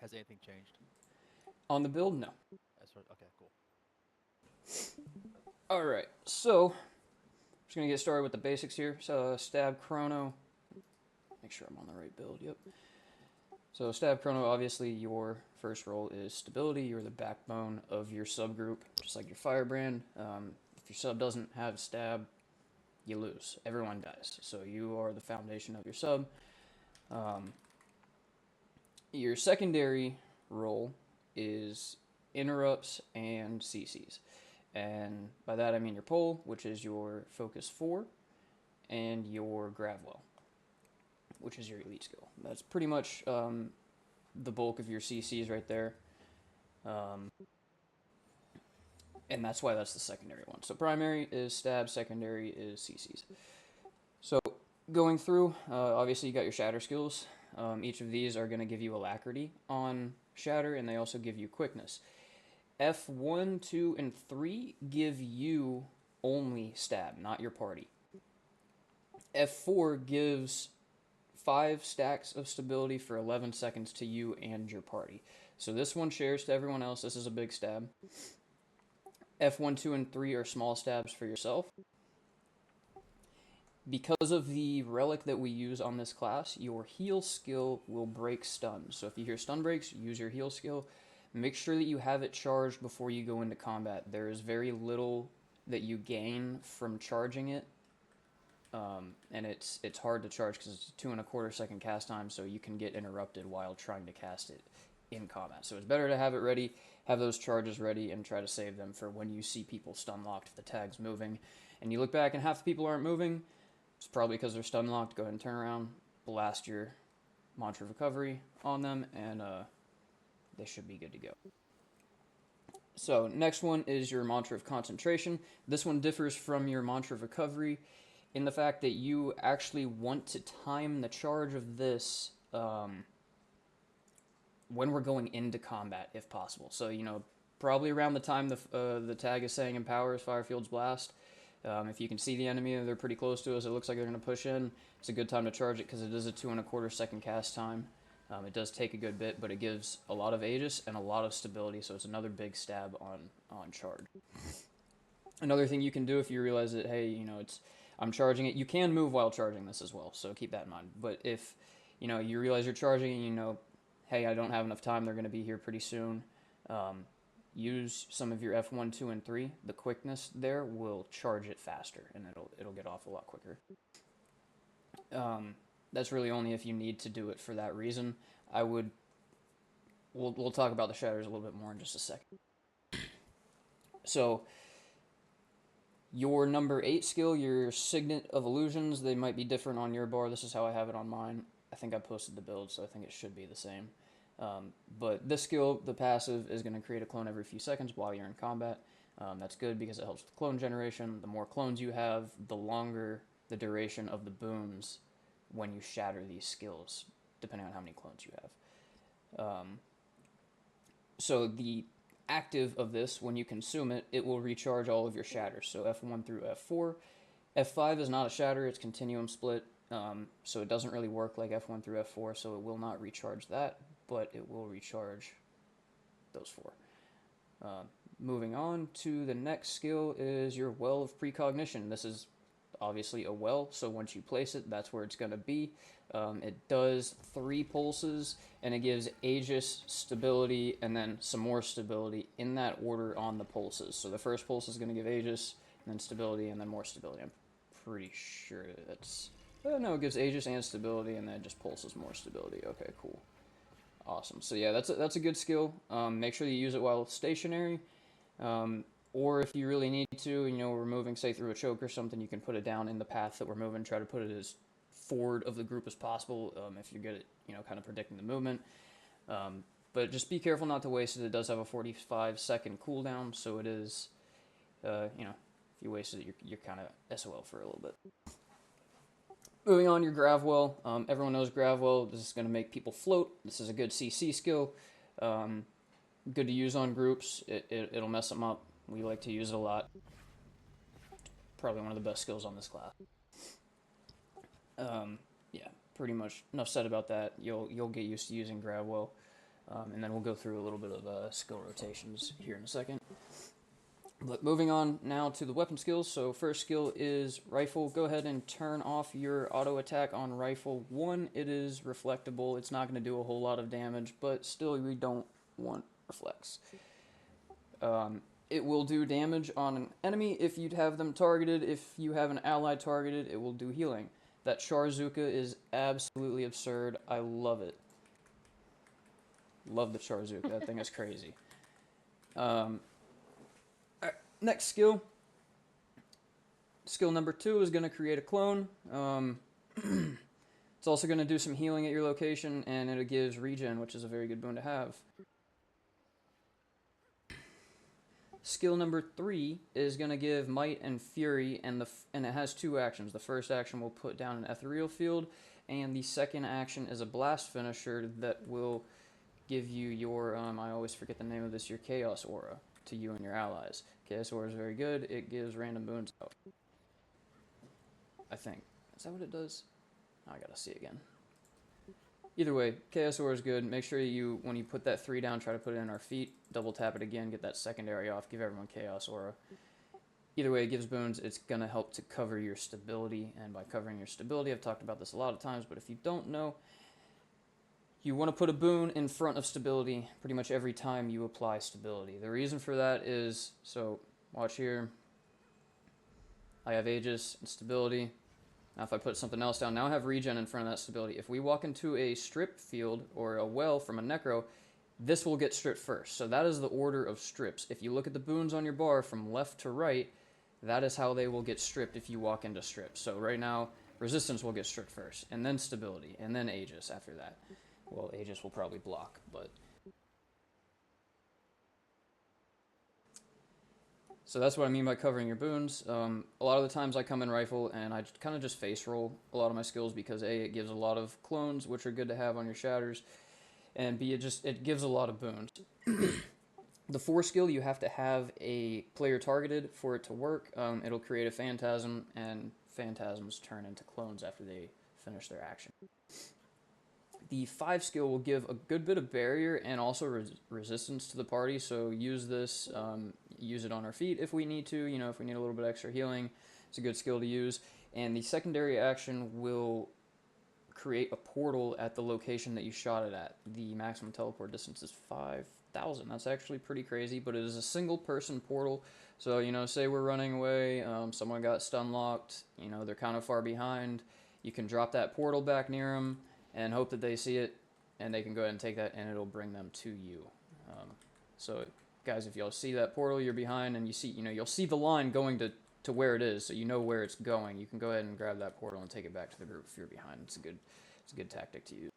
has anything changed? On the build, no. Okay, cool. Alright, so just gonna get started with the basics here. So stab chrono. Make sure I'm on the right build, yep. So stab chrono, obviously your first role is stability. You're the backbone of your subgroup, just like your firebrand. If your sub doesn't have stab, you lose. Everyone dies. So you are the foundation of your sub. Um, your secondary role is interrupts and CCs. And by that I mean your pole, which is your focus 4, and your Gravwell, which is your elite skill. That's pretty much the bulk of your CCs right there. Um, and that's why that's the secondary one. So primary is stab, secondary is CCs. So going through, obviously you got your shatter skills. Each of these are going to give you alacrity on shatter, and they also give you quickness. F1, 2, and 3 give you only stab, not your party. F4 gives 5 stacks of stability for 11 seconds to you and your party. So this one shares to everyone else. This is a big stab. F1, 2, and 3 are small stabs for yourself. Because of the relic that we use on this class, your heal skill will break stun. So if you hear stun breaks, use your heal skill. Make sure that you have it charged before you go into combat. There is very little that you gain from charging it. And it's hard to charge because it's a 2.25 second cast time, so you can get interrupted while trying to cast it in combat. So it's better to have it ready, have those charges ready, and try to save them for when you see people stun locked if the tag's moving. And you look back and half the people aren't moving, it's probably because they're stun locked. Go ahead and turn around, blast your mantra of recovery on them, and they should be good to go. So next one is your mantra of concentration. This one differs from your mantra of recovery in the fact that you actually want to time the charge of this when we're going into combat, if possible. So probably around the time the tag is saying empowers Firefield's blast. If you can see the enemy and they're pretty close to us, it looks like they're going to push in. It's a good time to charge it because it is a 2.25 second cast time. It does take a good bit, but it gives a lot of Aegis and a lot of stability, so it's another big stab on charge. Another thing you can do if you realize that, hey, I'm charging it. You can move while charging this as well, so keep that in mind. But if you realize you're charging and hey, I don't have enough time, they're going to be here pretty soon. Use some of your F1, 2, and 3. The quickness there will charge it faster, and it'll get off a lot quicker. That's really only if you need to do it for that reason. We'll talk about the shatters a little bit more in just a second. So your number 8 skill, your Signet of Illusions, they might be different on your bar. This is how I have it on mine. I think I posted the build, so I think it should be the same. But this skill, the passive, is going to create a clone every few seconds while you're in combat. That's good because it helps with clone generation. The more clones you have, the longer the duration of the boons when you shatter these skills, depending on how many clones you have. So the active of this, when you consume it, it will recharge all of your shatters. So F1 through F4. F5 is not a shatter, it's continuum split. So it doesn't really work like F1 through F4, so it will not recharge that, but it will recharge those 4. Moving on to the next skill is your Well of Precognition. This is obviously a well, so once you place it, that's where it's going to be. It does 3 pulses, and it gives Aegis, stability, and then some more stability in that order on the pulses. So the first pulse is going to give Aegis, and then stability, and then more stability. I'm pretty sure that's... no, it gives Aegis and stability, and then it just pulses more stability. Okay, cool. Awesome. So yeah, that's a good skill. Make sure you use it while stationary. Or if you really need to, we're moving, say, through a choke or something, you can put it down in the path that we're moving. Try to put it as forward of the group as possible if you're good at, kind of predicting the movement. But just be careful not to waste it. It does have a 45-second cooldown, so it is, if you waste it, you're kind of SOL for a little bit. Moving on, your Gravwell. Everyone knows Gravwell. This is going to make people float. This is a good CC skill. Good to use on groups. It'll mess them up. We like to use it a lot. Probably one of the best skills on this class. Yeah, pretty much enough said about that. You'll get used to using Gravwell. And then we'll go through a little bit of skill rotations here in a second. But moving on now to the weapon skills. So first skill is rifle. Go ahead and turn off your auto attack on rifle. One, it is reflectable. It's not going to do a whole lot of damage, but still we don't want reflex. It will do damage on an enemy if you'd have them targeted. If you have an ally targeted, it will do healing. That Charzuka is absolutely absurd. I love it. Love the Charzuka. That thing is crazy. Next skill. Skill number 2 is going to create a clone. It's also going to do some healing at your location, and it gives regen, which is a very good boon to have. Skill number 3 is going to give Might and Fury, and it has 2 actions. The first action will put down an ethereal field, and the second action is a blast finisher that will give you your, I always forget the name of this, your Chaos Aura to you and your allies. Chaos Aura is very good. It gives random boons out. I think. Is that what it does? I gotta see again. Either way, Chaos Aura is good. Make sure you, when you put that 3 down, try to put it in our feet. Double tap it again, get that secondary off, give everyone Chaos Aura. Either way, it gives boons. It's going to help to cover your stability, and by covering your stability, I've talked about this a lot of times, but if you don't know, you want to put a boon in front of stability pretty much every time you apply stability. The reason for that is, so watch here, I have Aegis and stability. Now if I put something else down, now I have regen in front of that stability. If we walk into a strip field or a well from a necro, this will get stripped first. So that is the order of strips. If you look at the boons on your bar from left to right, that is how they will get stripped if you walk into strips. So right now, resistance will get stripped first, and then stability, and then Aegis after that. Well, Aegis will probably block, but... So that's what I mean by covering your boons. A lot of the times I come in rifle and I kind of just face roll a lot of my skills because A, it gives a lot of clones, which are good to have on your shatters, and B, it gives a lot of boons. The 4 skill, you have to have a player targeted for it to work. It'll create a phantasm, and phantasms turn into clones after they finish their action. The 5 skill will give a good bit of barrier and also resistance to the party, so use this, use it on our feet if we need to, if we need a little bit extra healing, it's a good skill to use. And the secondary action will create a portal at the location that you shot it at. The maximum teleport distance is 5,000. That's actually pretty crazy, but it is a single person portal. So, say we're running away, someone got stun locked, they're kind of far behind. You can drop that portal back near them and hope that they see it, and they can go ahead and take that, and it'll bring them to you. So, guys, if y'all see that portal, you're behind, and you see, you'll see the line going to where it is, so you know where it's going. You can go ahead and grab that portal and take it back to the group if you're behind. It's a good tactic to use.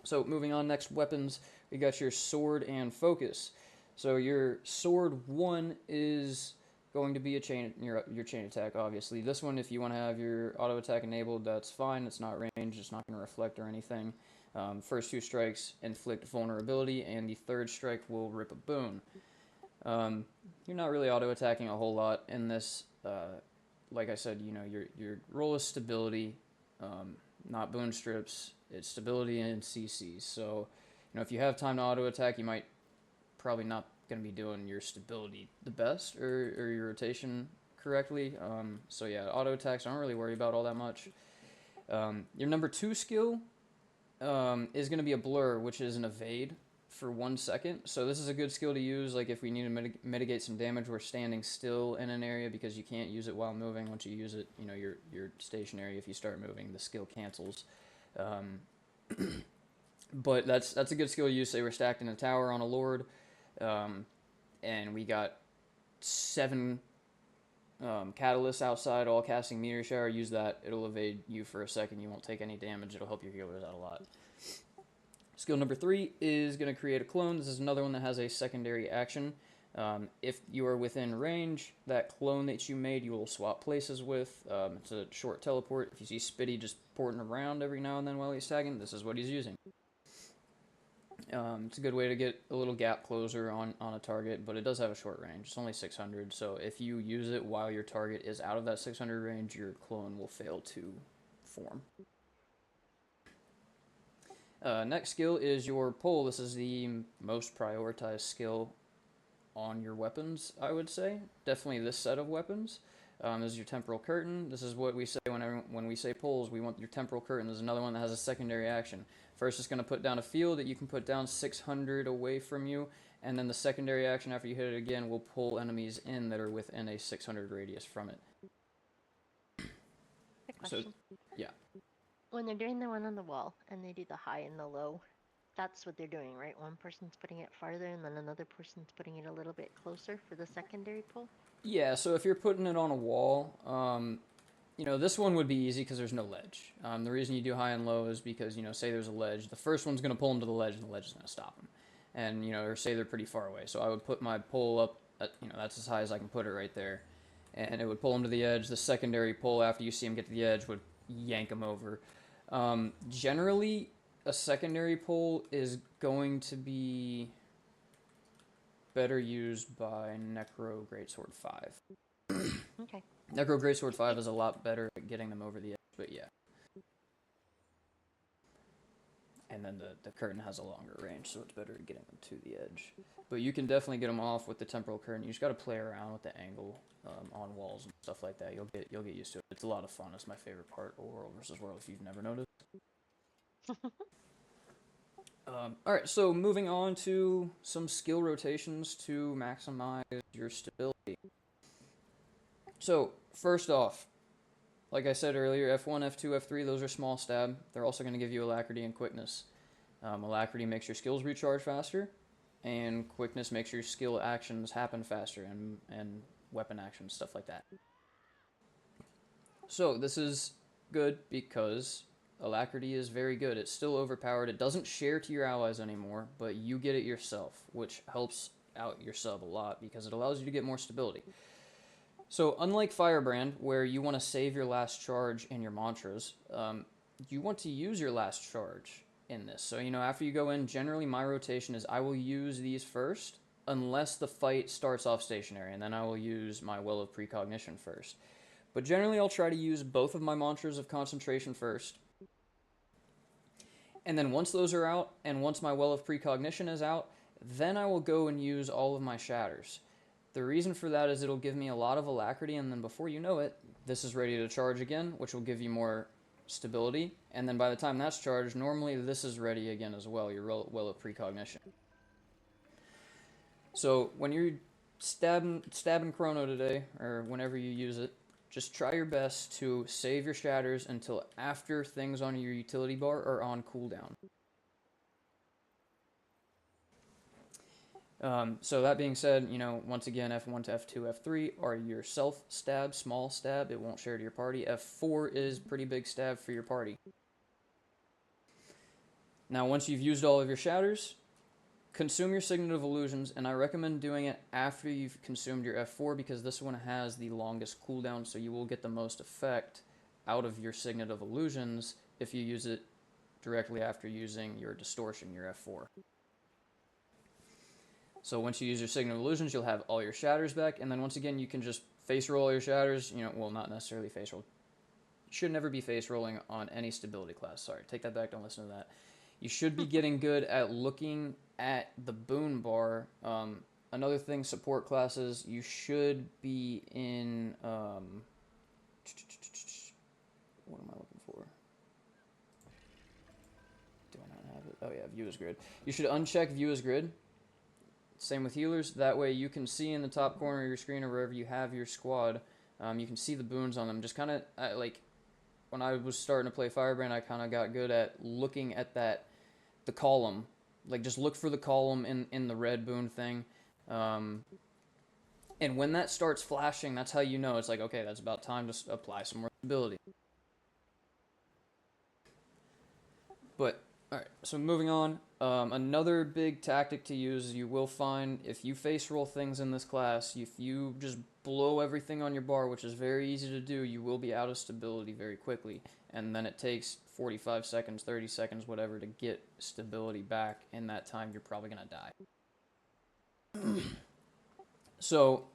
So moving on, next weapons, we got your sword and focus. So your sword 1 is going to be your chain attack, obviously. This one, if you want to have your auto attack enabled, that's fine. It's not ranged, it's not going to reflect or anything. First 2 strikes inflict vulnerability, and the 3rd strike will rip a boon. You're not really auto attacking a whole lot in this. Like I said, your roll is stability, not boon strips. It's stability and CCs. So, if you have time to auto attack, you might probably not going to be doing your stability the best or your rotation correctly. So yeah, auto attacks I don't really worry about all that much. Your number 2 skill is going to be a blur, which is an evade for 1 second. So this is a good skill to use, like if we need to mitigate some damage, we're standing still in an area because you can't use it while moving. Once you use it, you're stationary. If you start moving, the skill cancels. But that's a good skill to use. Say we're stacked in a tower on a lord, and we got 7 catalysts outside, all casting meteor shower. Use that. It'll evade you for a second. You won't take any damage. It'll help your healers out a lot. Skill number 3 is going to create a clone. This is another one that has a secondary action. If you are within range, that clone that you made, you will swap places with. It's a short teleport. If you see Spitty just porting around every now and then while he's tagging, this is what he's using. It's a good way to get a little gap closer on a target, but it does have a short range. It's only 600, so if you use it while your target is out of that 600 range, your clone will fail to form. Next skill is your pull. This is the most prioritized skill on your weapons, I would say. Definitely this set of weapons. This is your temporal curtain. This is what we say when we say pulls. We want your temporal curtain. There's another one that has a secondary action. First, it's going to put down a field that you can put down 600 away from you, and then the secondary action after you hit it again will pull enemies in that are within a 600 radius from it. Quick question. So, yeah. When they're doing the one on the wall and they do the high and the low, that's what they're doing, right? One person's putting it farther and then another person's putting it a little bit closer for the secondary pull? Yeah, so if you're putting it on a wall, you know, this one would be easy because there's no ledge. The reason you do high and low is because, you know, say there's a ledge, the first one's going to pull them to the ledge and the ledge is going to stop them. And, you know, or say they're pretty far away. So I would put my pull up, at, you know, that's as high as I can put it right there. And it would pull them to the edge. The secondary pull after you see them get to the edge would yank them over. Generally, a secondary pull is going to be better used by Necro Greatsword 5. Okay. Necro Greatsword 5 is a lot better at getting them over the edge, but yeah. And then the curtain has a longer range, so it's better at getting them to the edge. But you can definitely get them off with the temporal curtain. You just got to play around with the angle on walls and stuff like that. You'll get used to it. It's a lot of fun. It's my favorite part of World versus World if you've never noticed. Alright, so moving on to some skill rotations to maximize your stability. So, first off, like I said earlier, F1, F2, F3, those are small stab. They're also going to give you alacrity and quickness. Alacrity makes your skills recharge faster, and quickness makes your skill actions happen faster, and weapon actions, stuff like that. So, this is good because alacrity is very good. It's still overpowered. It doesn't share to your allies anymore, but you get it yourself, which helps out your sub a lot because it allows you to get more stability. So unlike Firebrand, where you want to save your last charge in your mantras, you want to use your last charge in this. So, you know, after you go in, generally my rotation is I will use these first, unless the fight starts off stationary, and then I will use my Well of Precognition first. But generally I'll try to use both of my mantras of concentration first. And then once those are out, and once my Well of Precognition is out, then I will go and use all of my shatters. The reason for that is it'll give me a lot of alacrity, and then before you know it, this is ready to charge again, which will give you more stability. And then by the time that's charged, normally this is ready again as well, your Well of Precognition. So when you're stabbing Chrono today, or whenever you use it, just try your best to save your shatters until after things on your utility bar are on cooldown. So that being said, you know, once again, F1 to F2, F3 are your self stab, small stab. It won't share to your party. F4 is pretty big stab for your party. Now, once you've used all of your shatters, consume your Signet of Illusions, and I recommend doing it after you've consumed your F4 because this one has the longest cooldown, so you will get the most effect out of your Signet of Illusions if you use it directly after using your Distortion, your F4. So once you use your Signet of Illusions, you'll have all your shatters back, and then once again, you can just face roll all your shatters. You know, well, not necessarily face roll. You should never be face rolling on any stability class. Sorry, take that back. Don't listen to that. You should be getting good at looking at the boon bar. Another thing, support classes, you should be in. What am I looking for? Do I not have it? Oh yeah, view as grid. You should uncheck view as grid. Same with healers. That way you can see in the top corner of your screen or wherever you have your squad, you can see the boons on them. Just kind of like when I was starting to play Firebrand, I kind of got good at looking at the column. Like just look for the column in the red boon thing. And when that starts flashing, that's how you know it's like, okay, that's about time to apply some more stability. But alright, so moving on, another big tactic to use, you will find, if you face roll things in this class, if you just blow everything on your bar, which is very easy to do, you will be out of stability very quickly. And then it takes 45 seconds, 30 seconds, whatever, to get stability back. In that time, you're probably going to die. So,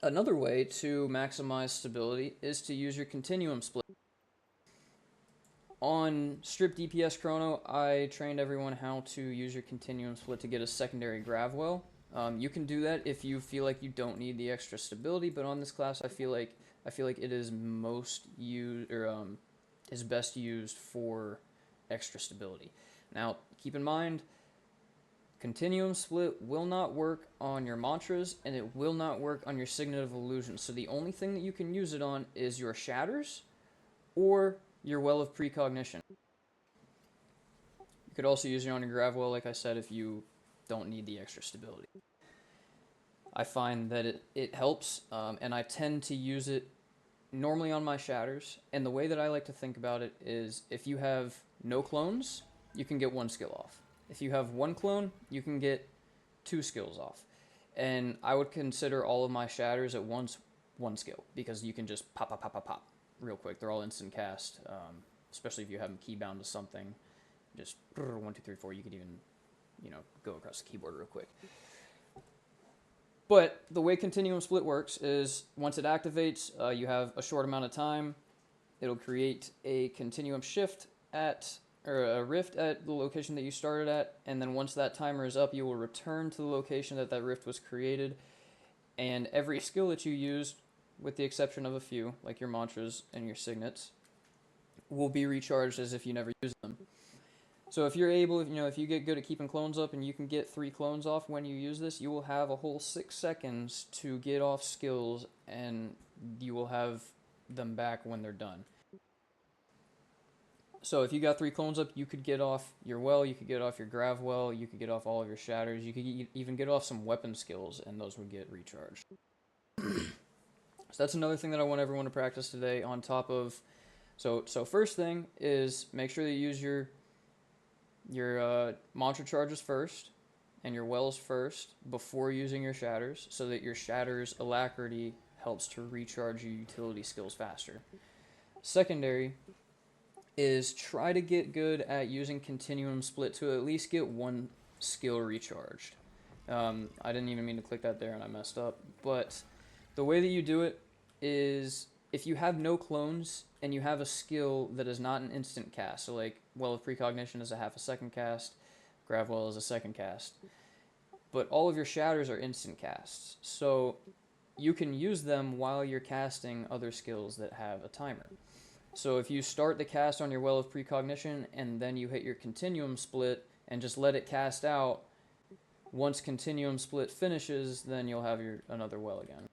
another way to maximize stability is to use your continuum split. On Strip DPS Chrono, I trained everyone how to use your Continuum Split to get a secondary grav well. You can do that if you feel like you don't need the extra stability, but on this class, I feel like it is most used or is best used for extra stability. Now, keep in mind, Continuum Split will not work on your mantras, and it will not work on your Signet of Illusion. So the only thing that you can use it on is your shatters or your Well of Precognition. You could also use it on your Gravwell, like I said, if you don't need the extra stability. I find that it helps, and I tend to use it normally on my shatters. And the way that I like to think about it is if you have no clones, you can get one skill off. If you have one clone, you can get 2 skills off. And I would consider all of my shatters at once one skill, because you can just pop, pop, pop, pop, pop real quick. They're all instant cast, especially if you have them keybound to something. Just 1, 2, 3, 4. You could even, go across the keyboard real quick. But the way Continuum Split works is once it activates, you have a short amount of time. It'll create a continuum shift or a rift at the location that you started at, and then once that timer is up, you will return to the location that rift was created, and every skill that you used, with the exception of a few, like your mantras and your signets, will be recharged as if you never used them. So if you're able, if you get good at keeping clones up and you can get 3 clones off when you use this, you will have a whole 6 seconds to get off skills, and you will have them back when they're done. So if you got 3 clones up, you could get off your well, you could get off your grav well, you could get off all of your shatters, you could even get off some weapon skills, and those would get recharged. So that's another thing that I want everyone to practice today on top of... So first thing is make sure that you use your mantra charges first and your wells first before using your shatters, so that your shatters alacrity helps to recharge your utility skills faster. Secondary is try to get good at using Continuum Split to at least get 1 skill recharged. I didn't even mean to click that there and I messed up, but the way that you do it is if you have no clones and you have a skill that is not an instant cast, so like Well of Precognition is a half a second cast, Gravwell is a second cast, but all of your shatters are instant casts, so you can use them while you're casting other skills that have a timer. So if you start the cast on your Well of Precognition and then you hit your Continuum Split and just let it cast out, once Continuum Split finishes, then you'll have your another well again.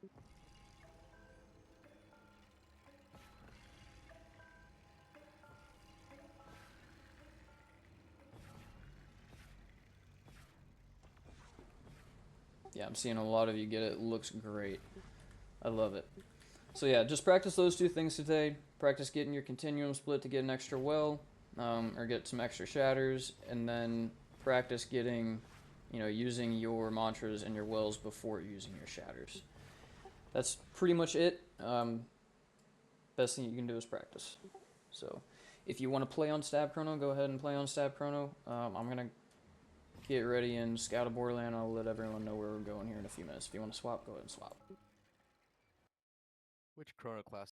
Yeah, I'm seeing a lot of you get it. It looks great. I love it. So yeah, just practice those 2 things today. Practice getting your Continuum Split to get an extra well, or get some extra shatters, and then practice getting, using your mantras and your wells before using your shatters. That's pretty much it. Best thing you can do is practice. So if you want to play on Stab Chrono, go ahead and play on Stab Chrono. I'm going to get ready and scout a Borderland. I'll let everyone know where we're going here in a few minutes. If you want to swap, go ahead and swap. Which Chrono class